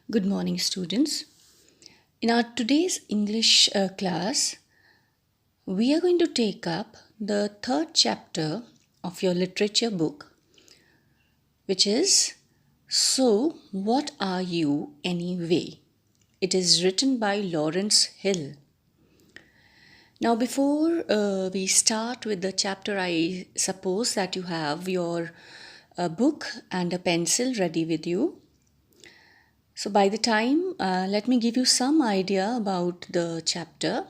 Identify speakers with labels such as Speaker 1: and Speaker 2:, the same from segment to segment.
Speaker 1: Good morning, students. In our today's English class, we are going to take up the third chapter of your literature book, which is So, What Are You Anyway? It is written by Lawrence Hill. Now, before we start with the chapter, I suppose that you have your book and a pencil ready with you. So, by the time, let me give you some idea about the chapter.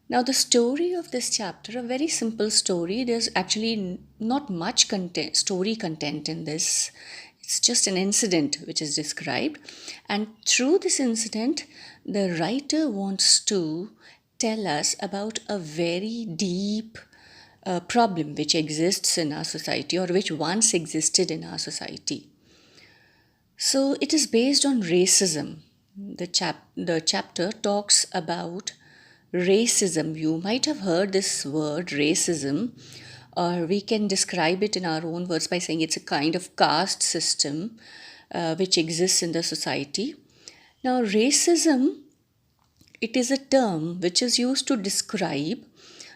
Speaker 1: Now, the story of this chapter, a very simple story. There's actually not much story content in this. It's just an incident which is described. And through this incident, the writer wants to tell us about a very deep problem which exists in our society or which once existed in our society. So it is based on racism. The chapter talks about racism. You might have heard this word racism, or we can describe it in our own words by saying it's a kind of caste system which exists in the society. Now, racism, it is a term which is used to describe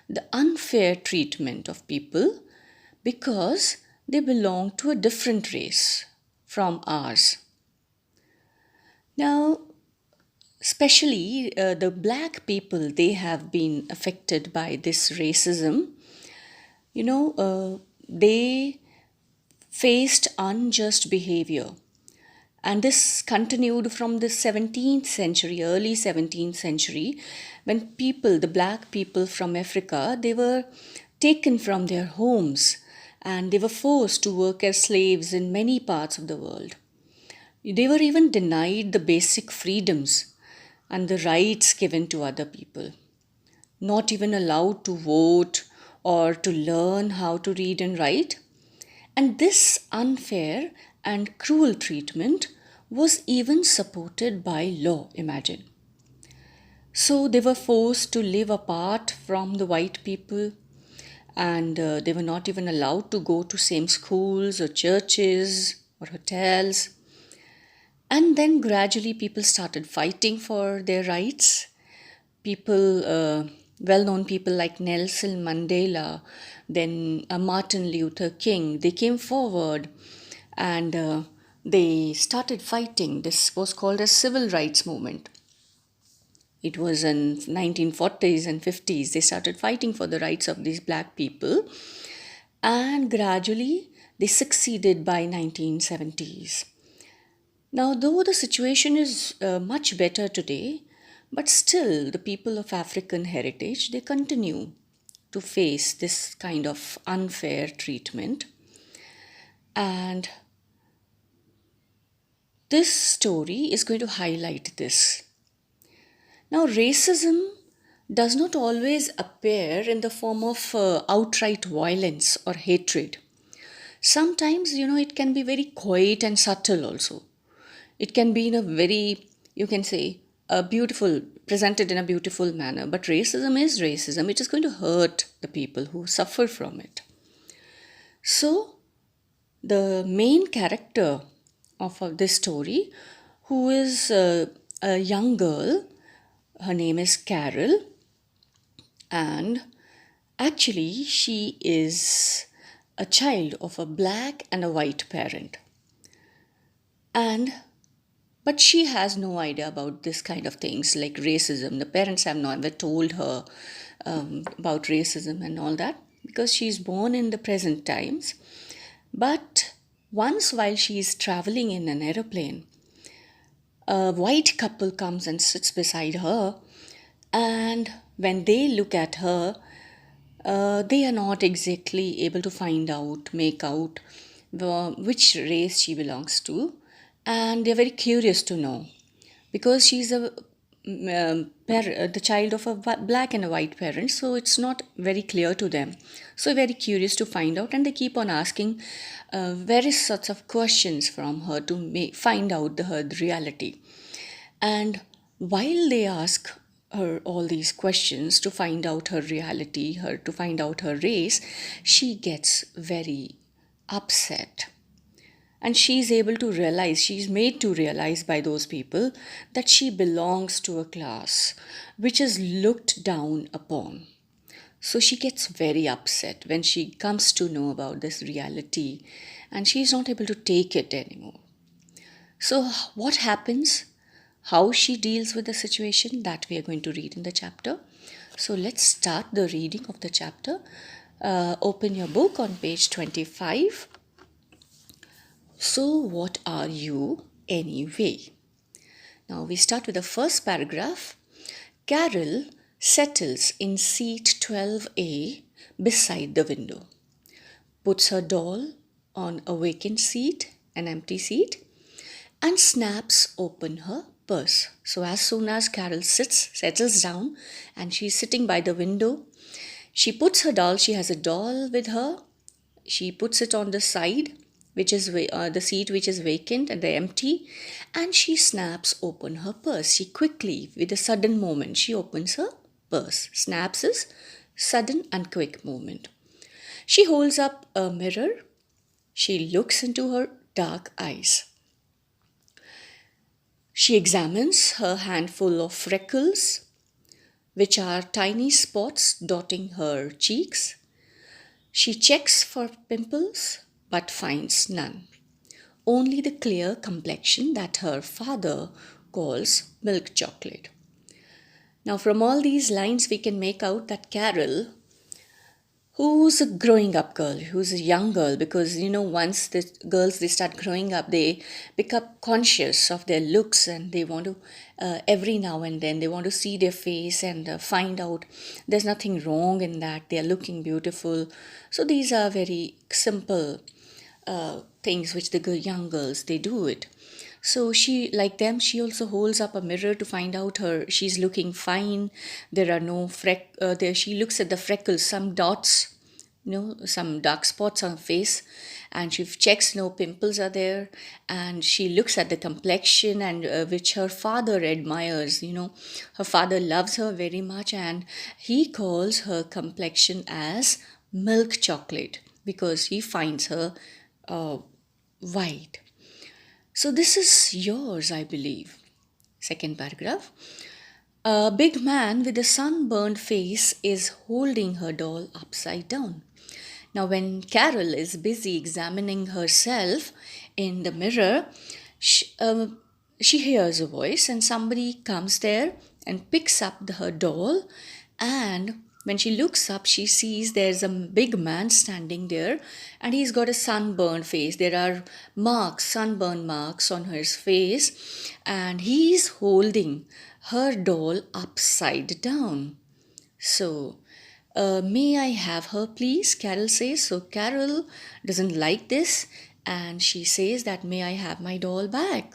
Speaker 1: the unfair treatment of people because they belong to a different race from ours. Now, especially the black people, they have been affected by this racism. They faced unjust behavior. And this continued from the 17th century, early 17th century, when people, the black people from Africa, they were taken from their homes and they were forced to work as slaves in many parts of the world. They were even denied the basic freedoms and the rights given to other people, not even allowed to vote or to learn how to read and write. And this unfair and cruel treatment was even supported by law, imagine. So they were forced to live apart from the white people, and they were not even allowed to go to same schools or churches or hotels. And then gradually people started fighting for their rights. Well-known people like Nelson Mandela, then Martin Luther King, they came forward and they started fighting. This was called a civil rights movement. It was in 1940s and 50s. They started fighting for the rights of these black people, and gradually they succeeded by 1970s. Now, though the situation is much better today, but still the people of African heritage, they continue to face this kind of unfair treatment. And this story is going to highlight this. Now, racism does not always appear in the form of outright violence or hatred. Sometimes, it can be very quiet and subtle also. It can be in a very, you can say, presented in a beautiful manner. But racism is racism. It is going to hurt the people who suffer from it. So, the main character of this story, who is a young girl, her name is Carol, and actually she is a child of a black and a white parent. But she has no idea about this kind of things like racism. The parents have never told her about racism and all that because she's born in the present times. But once while she is traveling in an aeroplane, a white couple comes and sits beside her, and when they look at her, they are not exactly able to make out which race she belongs to, and they're very curious to know because she's the child of a black and a white parent, so it's not very clear to them. So very curious to find out, and they keep on asking various sorts of questions from her to find out her reality. And while they ask her all these questions to find out her reality, to find out her race, she gets very upset. And she's able to realize, she's made to realize by those people that she belongs to a class which is looked down upon. So she gets very upset when she comes to know about this reality and she's not able to take it anymore. So, what happens? How she deals with the situation, that we are going to read in the chapter. So, let's start the reading of the chapter. Open your book on page 25. So, what are you anyway? Now, we start with the first paragraph. Carol settles in seat 12A beside the window, puts her doll on a vacant seat, an empty seat, and snaps open her purse. So as soon as Carol settles down, and she's sitting by the window, she puts her doll, she has a doll with her, she puts it on the side, which is the seat which is vacant and the empty, and she snaps open her purse. She quickly, with a sudden movement, she opens her purse. Snaps is sudden and quick movement. She holds up a mirror. She looks into her dark eyes. She examines her handful of freckles, which are tiny spots dotting her cheeks. She checks for pimples but finds none, only the clear complexion that her father calls milk chocolate. Now, from all these lines, we can make out that Carol, who's a growing up girl, who's a young girl, because once the girls they start growing up, they become conscious of their looks, and they want to every now and then they want to see their face and find out there's nothing wrong in that, they are looking beautiful. So these are very simple things which the young girls they do it. So she, like them, she also holds up a mirror to find out she's looking fine. There are no there. She looks at the freckles, some dots, some dark spots on her face, and she checks no pimples are there. And she looks at the complexion, and which her father admires. Her father loves her very much, and he calls her complexion as milk chocolate because he finds her white. So this is yours, I believe. Second paragraph. A big man with a sunburned face is holding her doll upside down. Now, when Carol is busy examining herself in the mirror, she hears a voice, and somebody comes there and picks up her doll. And when she looks up, she sees there's a big man standing there, and he's got a sunburned face. There are sunburn marks on his face, and he's holding her doll upside down. So, may I have her, please? Carol says. So, Carol doesn't like this, and she says that, may I have my doll back?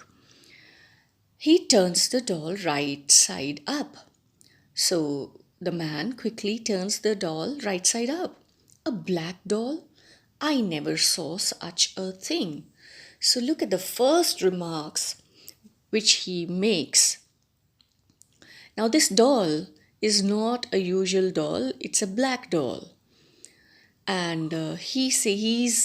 Speaker 1: He turns the doll right side up. So, the man quickly turns the doll right side up. A black doll? I never saw such a thing. So look at the first remarks which he makes. Now this doll is not a usual doll, it's a black doll. And he's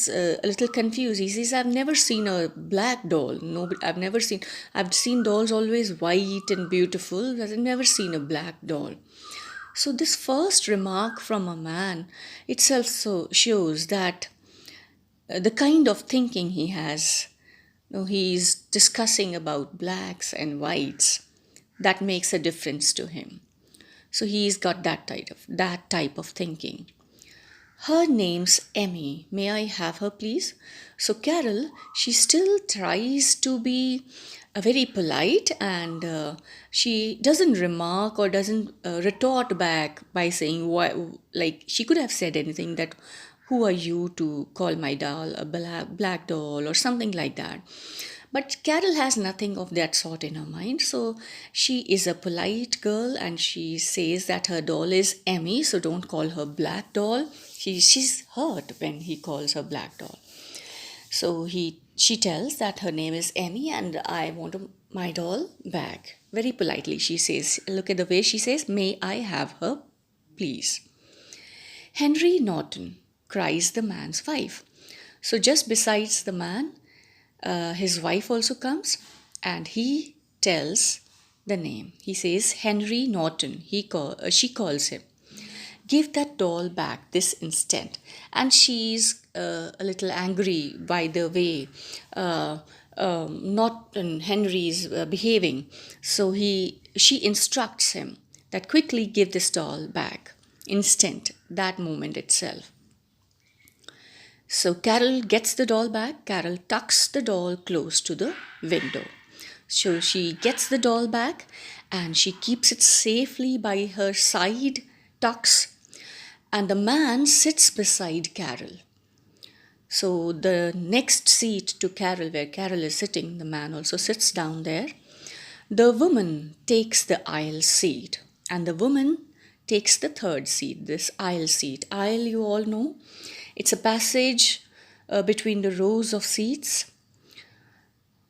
Speaker 1: a little confused. He says, I've never seen a black doll. No, I've seen dolls always white and beautiful, but I've never seen a black doll. So this first remark from a man itself shows that the kind of thinking he has. He's discussing about blacks and whites. That makes a difference to him. So he's got that type of thinking. Her name's Emmy. May I have her, please? So Carol, she still tries to be very polite, and she doesn't remark or doesn't retort back by saying, why, like she could have said anything that, who are you to call my doll a black doll or something like that. But Carol has nothing of that sort in her mind. So she is a polite girl, and she says that her doll is Emmy, so don't call her black doll. She's hurt when he calls her black doll. So she tells that her name is Emmy and I want my doll back. Very politely she says, look at the way she says, may I have her, please? Henry Norton, cries the man's wife. So just besides the man, His wife also comes and he tells the name. He says Henry Norton. She calls him. Give that doll back this instant. And she's a little angry by the way Norton Henry's behaving. So she instructs him that quickly give this doll back. Instant, that moment itself. So Carol gets the doll back. Carol tucks the doll close to the window. So she gets the doll back and she keeps it safely by her side, tucks, and the man sits beside Carol. So the next seat to Carol, where Carol is sitting, the man also sits down there. The woman takes the aisle seat, and the woman takes the third seat, this aisle seat. Aisle, you all know, it's a passage between the rows of seats.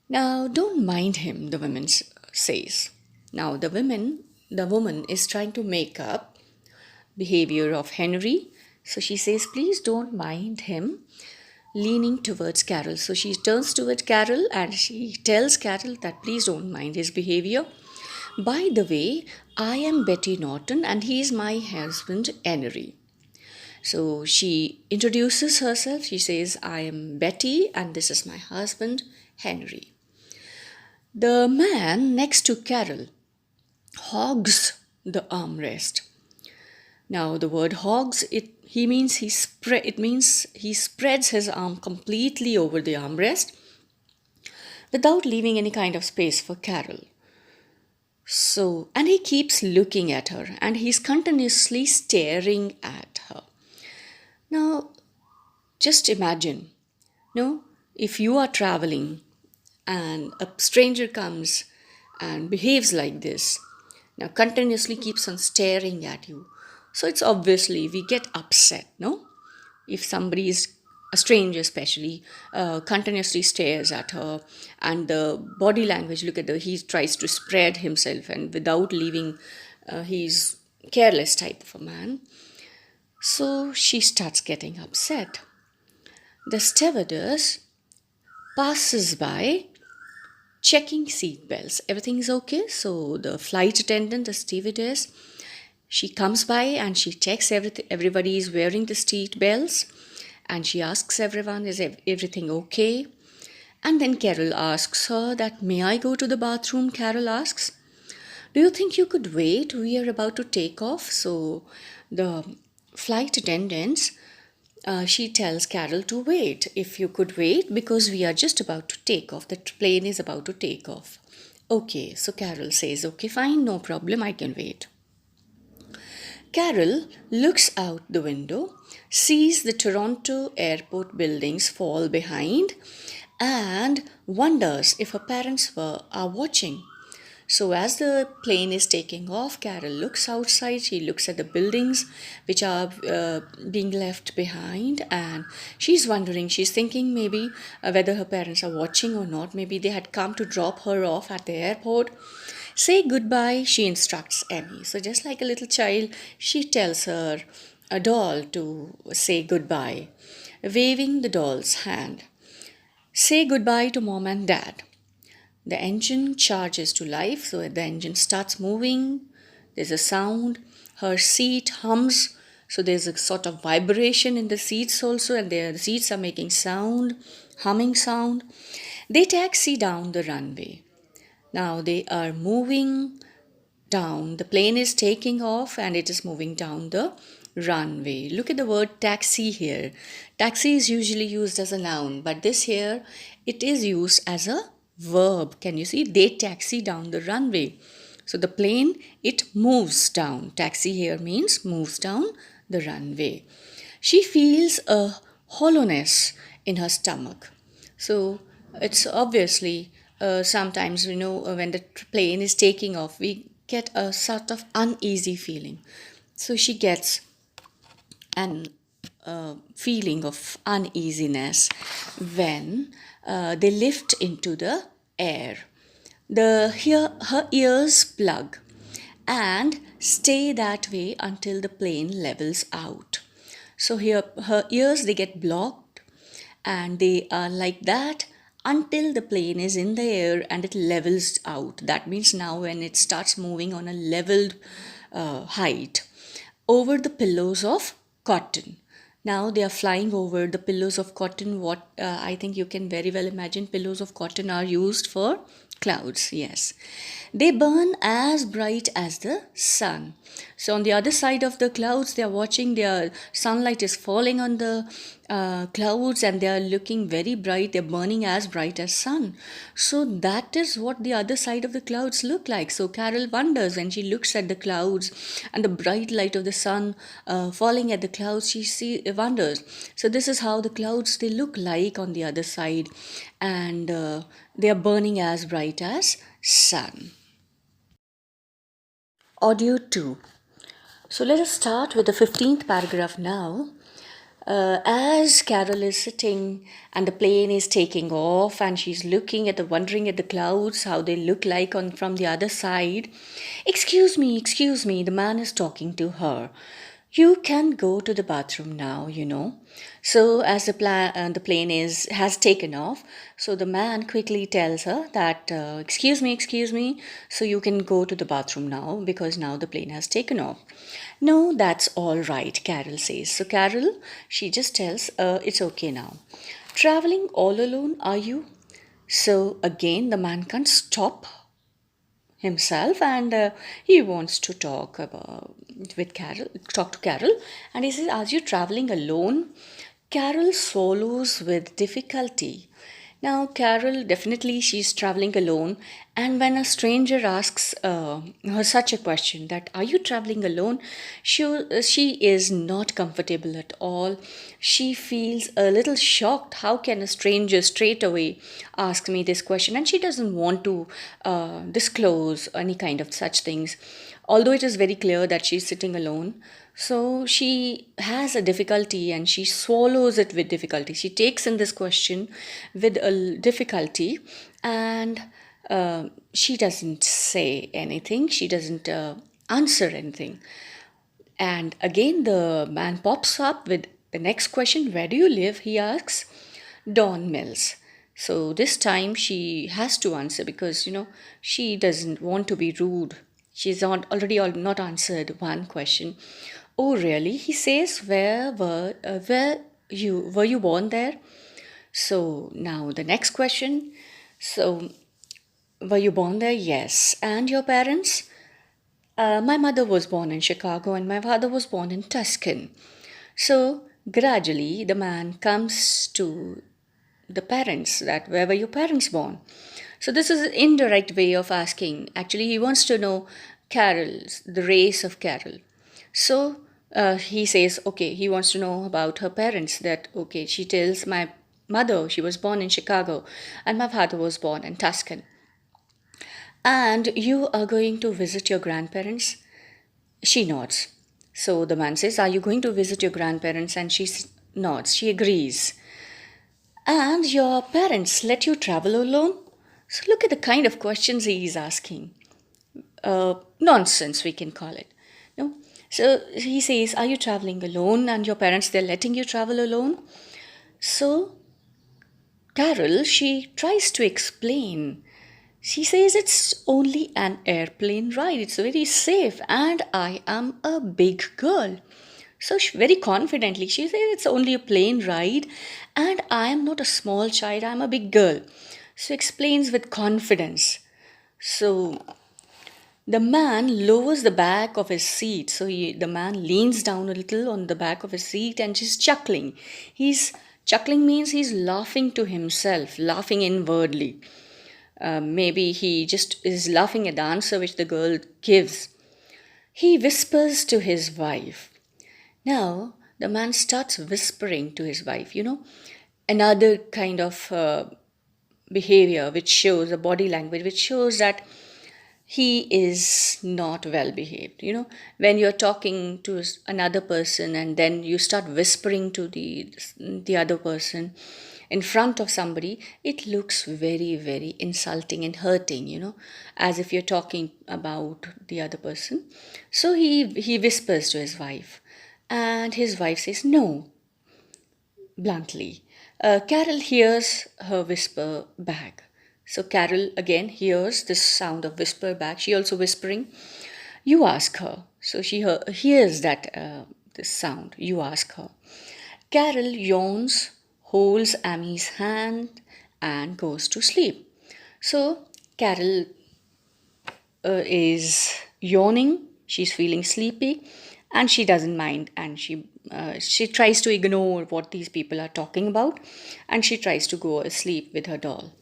Speaker 1: Now, don't mind him, the woman says. Now, the woman is trying to make up behavior of Henry. So she says, please don't mind him, leaning towards Carol. So she turns towards Carol and she tells Carol that please don't mind his behavior. By the way, I am Betty Norton and he is my husband, Henry. So she introduces herself. She says, I am Betty and this is my husband, Henry. The man next to Carol hogs the armrest. Now the word hogs, it means he spreads his arm completely over the armrest without leaving any kind of space for Carol. So, and he keeps looking at her and he's continuously staring at her. Now, just imagine, if you are traveling and a stranger comes and behaves like this, now continuously keeps on staring at you. So it's obviously we get upset, no? If somebody is a stranger especially continuously stares at her and the body language, look at he tries to spread himself and without leaving, he's careless type of a man. So she starts getting upset. The stewardess passes by checking seat belts. Everything is okay. So the flight attendant, the stewardess, she comes by and she checks everybody is wearing the seat belts and she asks everyone, is everything okay? And then Carol asks her that, may I go to the bathroom? Carol asks, do you think you could wait? We are about to take off. So the flight attendants, she tells Carol to wait. If you could wait, because we are just about to take off. The plane is about to take off. Okay, so Carol says, okay, fine, no problem, I can wait. Carol looks out the window, sees the Toronto airport buildings fall behind, and wonders if her parents are watching. So as the plane is taking off, Carol looks outside. She looks at the buildings which are being left behind and she's wondering, she's thinking maybe whether her parents are watching or not. Maybe they had come to drop her off at the airport. Say goodbye, she instructs Emmy. So just like a little child, she tells her a doll to say goodbye, waving the doll's hand. Say goodbye to mom and dad. The engine charges to life, so the engine starts moving. There's a sound. Her seat hums, so there's a sort of vibration in the seats also, and the seats are making sound, humming sound. They taxi down the runway. Now they are moving down. The plane is taking off and it is moving down the runway. Look at the word taxi here. Taxi is usually used as a noun, but this here, it is used as a verb. Can you see? They taxi down the runway. So the plane, it moves down. Taxi here means moves down the runway. She feels a hollowness in her stomach. So it's obviously sometimes, when the plane is taking off, we get a sort of uneasy feeling. So she gets an feeling of uneasiness when they lift into the air. Her ears plug and stay that way until the plane levels out. So here her ears, they get blocked and they are like that until the plane is in the air and it levels out. That means now when it starts moving on a leveled height over the pillows of cotton. Now they are flying over the pillows of cotton. What I think you can very well imagine, pillows of cotton are used for clouds. Yes, they burn as bright as the sun. So on the other side of the clouds, they are watching their sunlight is falling on the clouds and they are looking very bright. They're burning as bright as sun. So that is what the other side of the clouds look like. So Carol wonders when she looks at the clouds and the bright light of the sun falling at the clouds. Wonders. So this is how the clouds they look like on the other side, and they are burning as bright as sun. Audio 2. So let us start with the 15th paragraph now. As Carol is sitting and the plane is taking off and she's looking at wondering at the clouds, how they look like from the other side. Excuse me, the man is talking to her. You can go to the bathroom now, you know. So as the plane has taken off, so the man quickly tells her that, excuse me, so you can go to the bathroom now because now the plane has taken off. No, that's all right, Carol says. So Carol, she just tells, it's okay now. Traveling all alone, are you? So again, the man can't stop himself and he wants to talk to Carol, and he says, "Are you traveling alone?" Carol swallows with difficulty. Now, Carol definitely she's traveling alone, and when a stranger asks her such a question that "Are you traveling alone?" she is not comfortable at all. She feels a little shocked. How can a stranger straight away ask me this question? And she doesn't want to disclose any kind of such things, although it is very clear that she's sitting alone. So she has a difficulty and she swallows it with difficulty. She takes in this question with a difficulty, and she doesn't say anything. She doesn't answer anything. And again, the man pops up with the next question. Where do you live? He asks. Don Mills. So this time she has to answer because, she doesn't want to be rude. She's not answered one question. Oh, really? He says, were you born there? So now the next question. So, were you born there? Yes. And your parents? My mother was born in Chicago and my father was born in Tuscan. So gradually the man comes to the parents, that where were your parents born? So this is an indirect way of asking. Actually, he wants to know the race of Carol. So he says, okay, he wants to know about her parents. That, okay, she tells my mother, she was born in Chicago, and my father was born in Tuscan. And you are going to visit your grandparents? She nods. So the man says, are you going to visit your grandparents? And she nods. She agrees. And your parents let you travel alone? So look at the kind of questions he is asking. Nonsense, we can call it. No? So he says, are you traveling alone? And your parents, they're letting you travel alone? So Carol, she tries to explain. She says it's only an airplane ride. It's very safe and I am a big girl. So very confidently, she says it's only a plane ride and I am not a small child, I'm a big girl. So explains with confidence. So the man lowers the back of his seat. So the man leans down a little on the back of his seat and she's chuckling. Chuckling means he's laughing to himself, laughing inwardly. Maybe he just is laughing at the answer which the girl gives. He whispers to his wife. Now, the man starts whispering to his wife, another kind of behavior which shows, a body language which shows that he is not well behaved. When you're talking to another person and then you start whispering to the other person in front of somebody, it looks very, very insulting and hurting, as if you're talking about the other person. So he whispers to his wife, and his wife says no, bluntly. Carol hears her whisper back. So Carol again hears this sound of whisper back. She also whispering, "You ask her." So she hears that this sound. You ask her. Carol yawns, holds Amy's hand, and goes to sleep. So Carol is yawning. She's feeling sleepy, and she doesn't mind. And she tries to ignore what these people are talking about, and she tries to go asleep with her doll.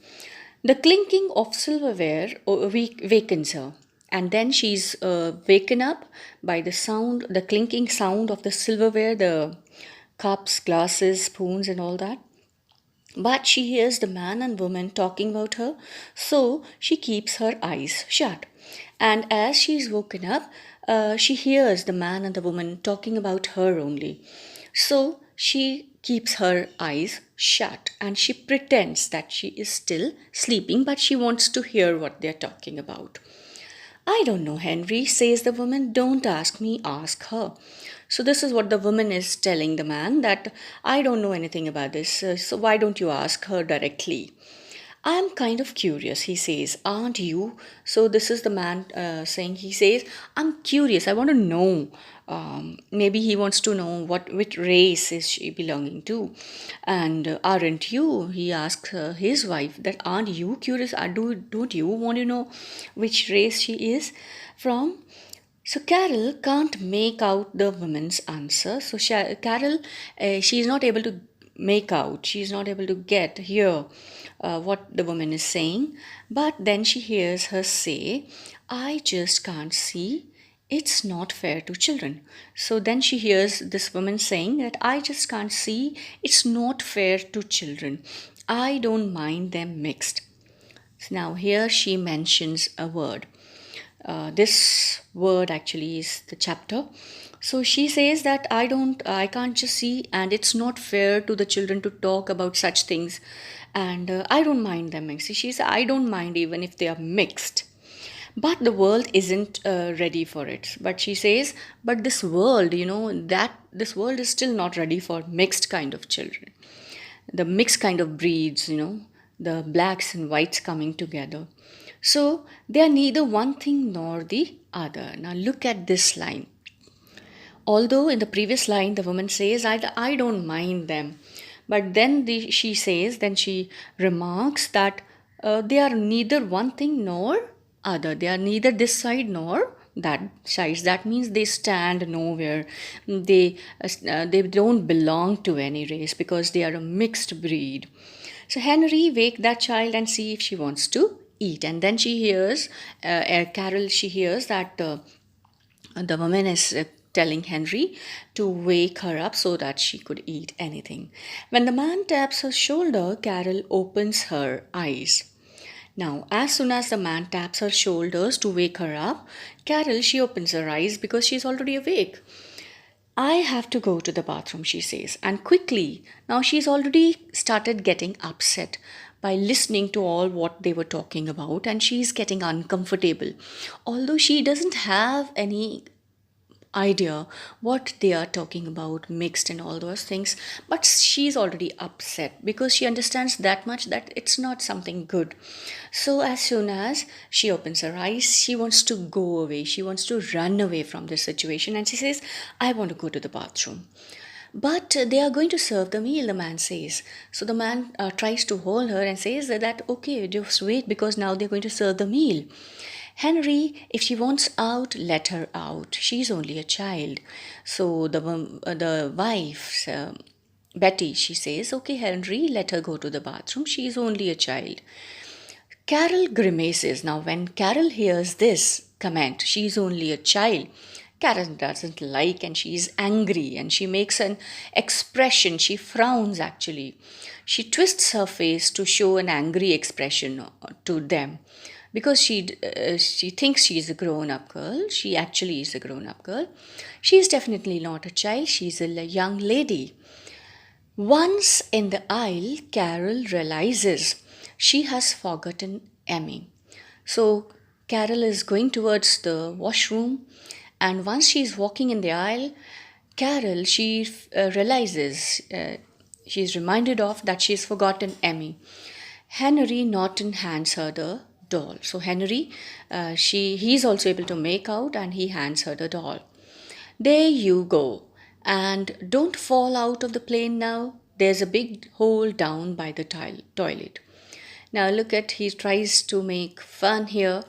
Speaker 1: The clinking of silverware wakens her, and then she's waken up by the sound, the clinking sound of the silverware, the cups, glasses, spoons, and all that. But she hears the man and woman talking about her, so she keeps her eyes shut. And as she's woken up, she hears the man and the woman talking about her only. So she keeps her eyes shut and she pretends that she is still sleeping, but she wants to hear what they're talking about. "I don't know, Henry," says the woman. "Don't ask me, ask her." So, this is what the woman is telling the man, that I don't know anything about this, so why don't you ask her directly? "I'm kind of curious," he says. "Aren't you?" So, this is the man saying, he says, "I'm curious. I want to know." Maybe he wants to know which race is she belonging to. And aren't you? He asks his wife that, "Aren't you curious? Don't you want to know which race she is from?" So Carol can't make out the woman's answer. So Carol, she is not able to make out. She is not able to hear what the woman is saying. But then she hears her say, "I just can't see. It's not fair to children." So then she hears this woman saying that, "I just can't see. It's not fair to children. I don't mind them mixed." So now here she mentions a word. This word actually is the chapter. So she says that I can't just see, and it's not fair to the children to talk about such things, and I don't mind them mixed. She says, "I don't mind even if they are mixed." But the world isn't ready for it. But she says, "But this world, that this world is still not ready for mixed kind of children, the mixed kind of breeds, the blacks and whites coming together. So they are neither one thing nor the other." Now look at this line. Although in the previous line the woman says, I don't mind them. But then she remarks that they are neither one thing nor other. They are neither this side nor that side. That means they stand nowhere. They don't belong to any race because they are a mixed breed. So Henry wake that child and see if she wants to eat. And then she hears, Carol, she hears that the woman is telling Henry to wake her up so that she could eat anything. When the man taps her shoulder, Carol opens her eyes. Now, as soon as the man taps her shoulders to wake her up, Carol, she opens her eyes because she's already awake. "I have to go to the bathroom," she says, and quickly. Now she's already started getting upset by listening to all what they were talking about, and she's getting uncomfortable. Although she doesn't have any idea what they are talking about, mixed and all those things, but she's already upset because she understands that much that it's not something good. So as soon as she opens her eyes, she wants to go away, she wants to run away from this situation, and she says, "I want to go to the bathroom." But they are going to serve the meal, the man says. So the man tries to hold her and says that, "Okay, just wait because now they're going to serve the meal. Henry, if she wants out, let her out. She's only a child." So the wife, Betty, she says, "Okay, Henry, let her go to the bathroom. She's only a child." Carol grimaces. Now, when Carol hears this comment, "she's only a child," Carol doesn't like and she's angry and she makes an expression. She frowns actually. She twists her face to show an angry expression to them because she thinks she's a grown up girl. She actually is a grown up girl. She's definitely not a child, she's a young lady. Once in the aisle, Carol realizes she has forgotten Emmy. So Carol is going towards the washroom, and once she's walking in the aisle, Carol, she realizes she's reminded of that she's forgotten Emmy. Henry Norton hands her the doll. So Henry, he's also able to make out, and he hands her the doll. There you go. And don't fall out of the plane now. There's a big hole down by the toilet. Now look at, he tries to make fun here.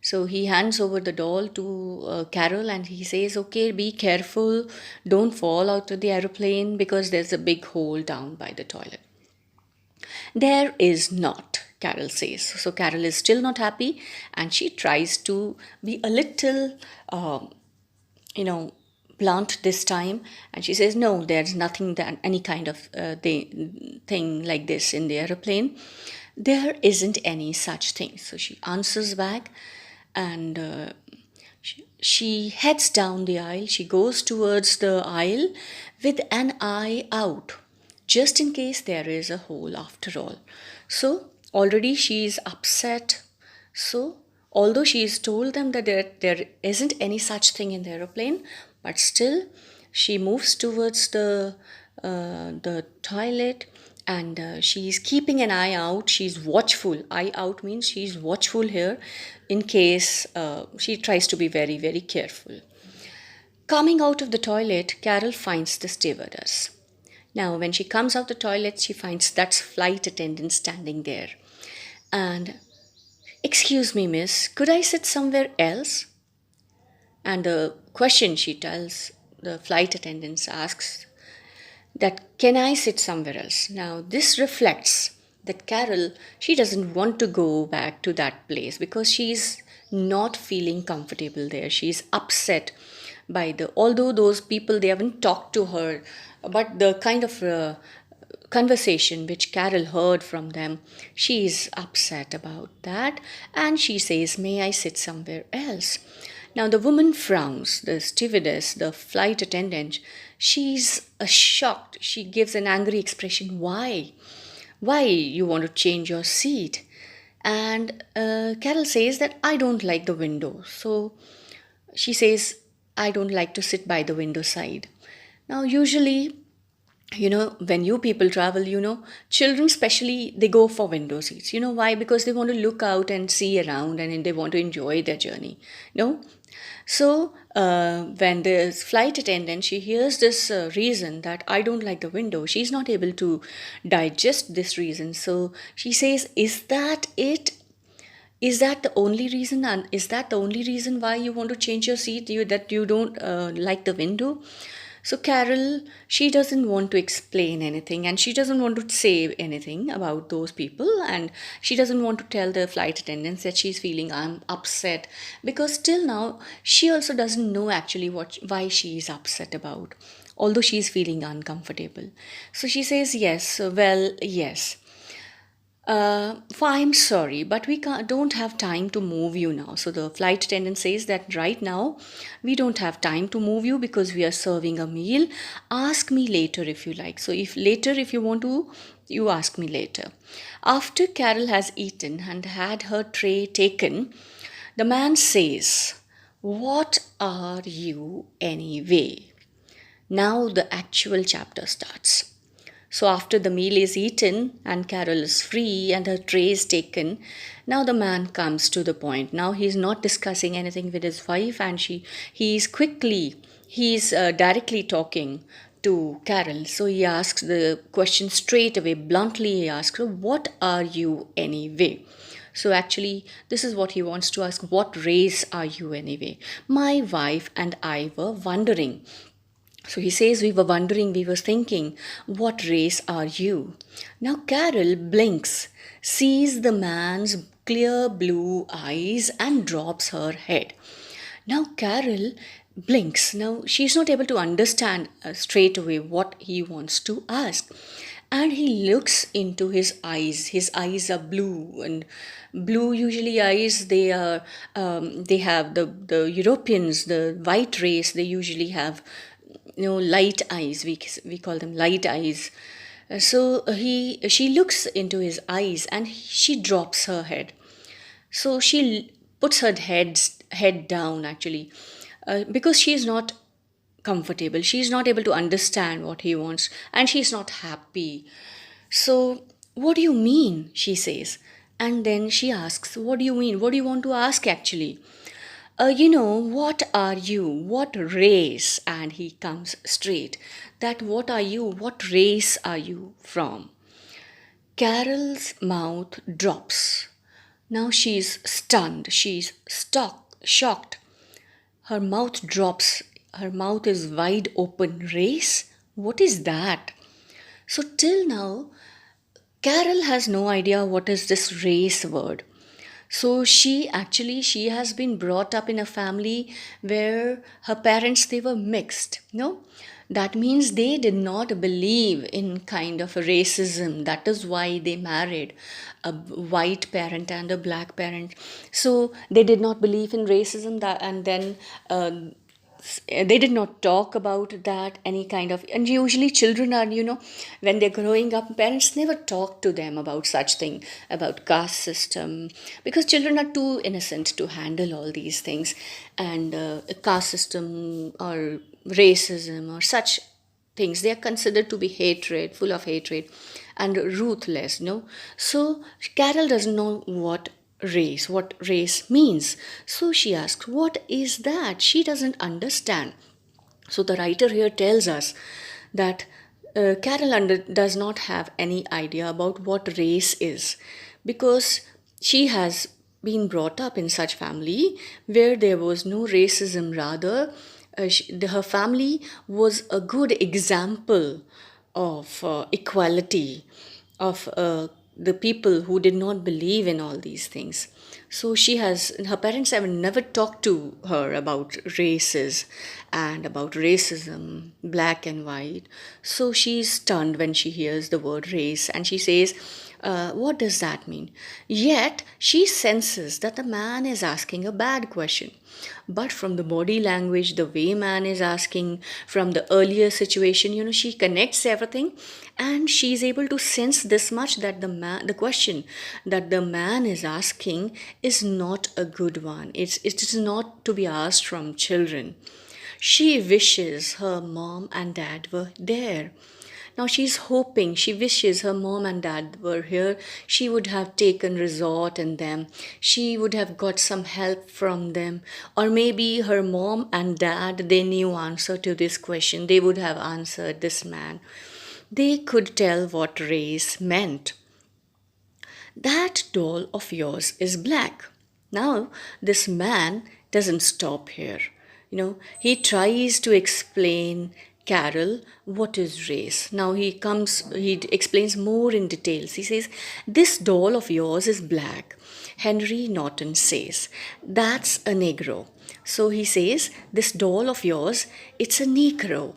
Speaker 1: So he hands over the doll to Carol and he says, okay, be careful. Don't fall out of the aeroplane because there's a big hole down by the toilet. There is not, Carol says. So Carol is still not happy and she tries to be a little, you know, blunt this time, and she says, no, there's nothing, that any kind of thing like this in the aeroplane. There isn't any such thing. So she answers back, and she heads down the aisle. She goes towards the aisle with an eye out, just in case there is a hole after all. So already she is upset. So although she is told them that there isn't any such thing in the aeroplane, but still she moves towards the toilet, and she's keeping an eye out. She's watchful. Eye out means she's watchful here in case she tries to be very, very careful. Coming out of the toilet, Carol finds the stewardess. Now, when she comes out the toilet, she finds that flight attendant standing there. And, excuse me, miss, could I sit somewhere else? And the question she tells the flight attendants asks that, can I sit somewhere else? Now, this reflects that Carol, she doesn't want to go back to that place because she's not feeling comfortable there. She's upset by although those people, they haven't talked to her, but the kind of conversation which Carol heard from them, she's upset about that, and she says, may I sit somewhere else? Now the woman frowns, the stewardess, the flight attendant, she's shocked. She gives an angry expression. Why? Why you want to change your seat? And Carol says that I don't like the window. So she says, I don't like to sit by the window side. Now usually, when you people travel, children especially, they go for window seats. You know why? Because they want to look out and see around, and they want to enjoy their journey. No? So when the flight attendant, she hears this reason that I don't like the window, she's not able to digest this reason. So she says, is that it? Is that the only reason? And is that the only reason why you want to change your seat, that you don't like the window? So Carol, she doesn't want to explain anything, and she doesn't want to say anything about those people, and she doesn't want to tell the flight attendants that she's feeling upset, because till now she also doesn't know actually why she is upset about, although she's feeling uncomfortable. So she says, yes, well, yes. I'm sorry, but we don't have time to move you now. So the flight attendant says that right now we don't have time to move you because we are serving a meal. Ask me later if you like. So if you want to, you ask me later. After Carol has eaten and had her tray taken, the man says, what are you anyway? Now the actual chapter starts. So after the meal is eaten and Carol is free and her tray is taken, now the man comes to the point. Now he's not discussing anything with his wife, and he's directly talking to Carol. So he asks the question straight away, bluntly he asks her, what are you anyway? So actually, this is what he wants to ask, what race are you anyway? My wife and I were wondering. So he says, we were wondering, we were thinking, what race are you? Now Carol blinks, sees the man's clear blue eyes and drops her head. Now Carol blinks. Now she's not able to understand straight away what he wants to ask. And he looks into his eyes. His eyes are blue, and blue usually eyes, they are they have the Europeans, the white race, they usually have light eyes. We call them light eyes. So she looks into his eyes and she drops her head. So she puts her head down actually, because she is not comfortable. She's not able to understand what he wants, and she's not happy. So, what do you mean? She says. And then she asks, what do you mean? What do you want to ask actually? What are you? What race? And he comes straight. That what are you? What race are you from? Carol's mouth drops. Now she's stunned. She's shocked. Her mouth drops. Her mouth is wide open. Race? What is that? So till now, Carol has no idea what is this race word. So she has been brought up in a family where her parents, they were mixed. No, that means they did not believe in kind of a racism. That is why they married a white parent and a black parent. So they did not believe in racism. That and then. They did not talk about that any kind of, and usually children are, when they're growing up, parents never talk to them about such thing, about caste system, because children are too innocent to handle all these things. And caste system or racism or such things, they are considered to be hatred, full of hatred and ruthless. So Carol doesn't know what race means. So she asks, what is that? She doesn't understand. So the writer here tells us that Carol does not have any idea about what race is, because she has been brought up in such family where there was no racism. Rather, her family was a good example of equality, of the people who did not believe in all these things. So her parents have never talked to her about races and about racism, black and white. So she's stunned when she hears the word race, and she says, what does that mean? Yet she senses that the man is asking a bad question. But from the body language, the way man is asking, from the earlier situation, she connects everything, and she is able to sense this much, that the question that the man is asking is not a good one. It is not to be asked from children. She wishes her mom and dad were there. Now she wishes her mom and dad were here. She would have taken resort in them. She would have got some help from them. Or maybe her mom and dad, they knew answer to this question. They would have answered this man. They could tell what race meant. That doll of yours is black. Now, this man doesn't stop here. He tries to explain Carol what is race. Now he explains more in details. He says, this doll of yours is black. Henry Norton says, that's a Negro. So he says, this doll of yours, it's a Negro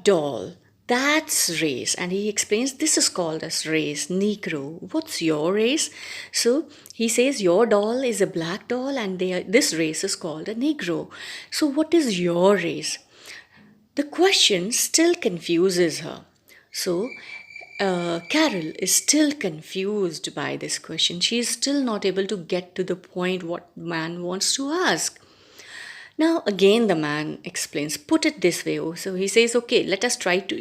Speaker 1: doll. That's race. And he explains this is called as race, Negro. What's your race? So he says your doll is a black doll, and this race is called a Negro. So what is your race? The question still confuses her. So Carol is still confused by this question. She is still not able to get to the point what man wants to ask. Now again the man explains, put it this way. So he says, okay, let us try to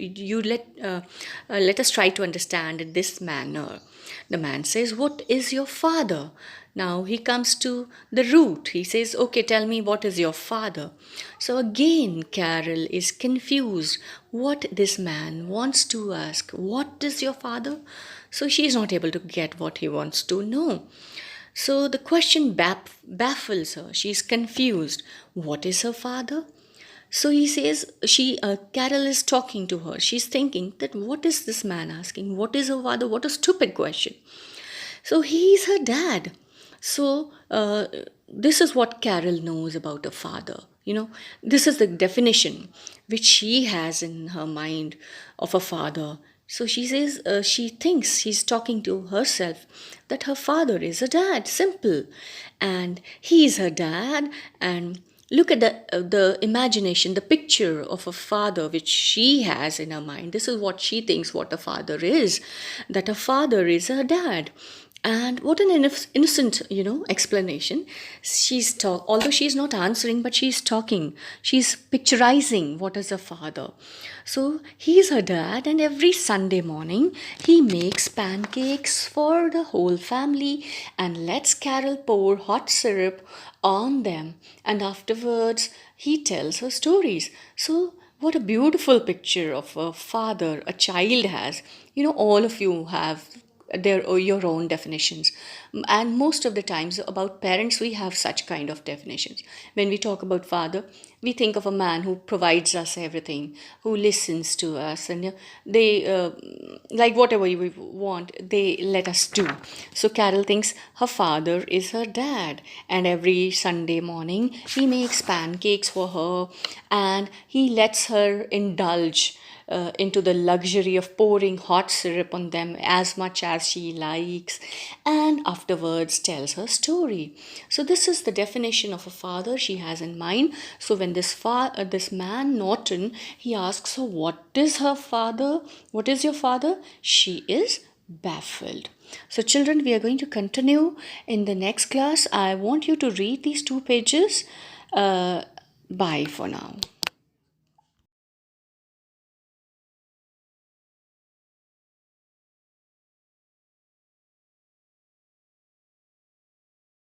Speaker 1: understand in this manner. The man says, what is your father? Now he comes to the root. He says, okay, tell me, what is your father? So again Carol is confused what this man wants to ask. What is your father? So she is not able to get what he wants to know. So the question baffles her. She's confused. What is her father? So he says, Carol is talking to her. She's thinking that what is this man asking? What is her father? What a stupid question. So he's her dad. So this is what Carol knows about a father. This is the definition which she has in her mind of a father. So she says, she thinks she's talking to herself that her father is a dad, simple. And he is her dad. And look at the imagination, the picture of a father which she has in her mind. This is what she thinks what a father is, that a father is her dad. And what an innocent, explanation. Although she's not answering, but she's talking. She's picturizing what is her father. So he's her dad, and every Sunday morning he makes pancakes for the whole family and lets Carol pour hot syrup on them. And afterwards, he tells her stories. So what a beautiful picture of a father a child has. All of you have your own definitions, and most of the times about parents we have such kind of definitions. When we talk about father, we think of a man who provides us everything, who listens to us, and they like whatever we want they let us do. So Carol thinks her father is her dad, and every Sunday morning he makes pancakes for her and he lets her indulge into the luxury of pouring hot syrup on them as much as she likes, and afterwards tells her story. So this is the definition of a father she has in mind. So when this man Norton, he asks her what is her father, what is your father, she is baffled. So children, we are going to continue in the next class. I want you to read these 2 pages. Bye for now.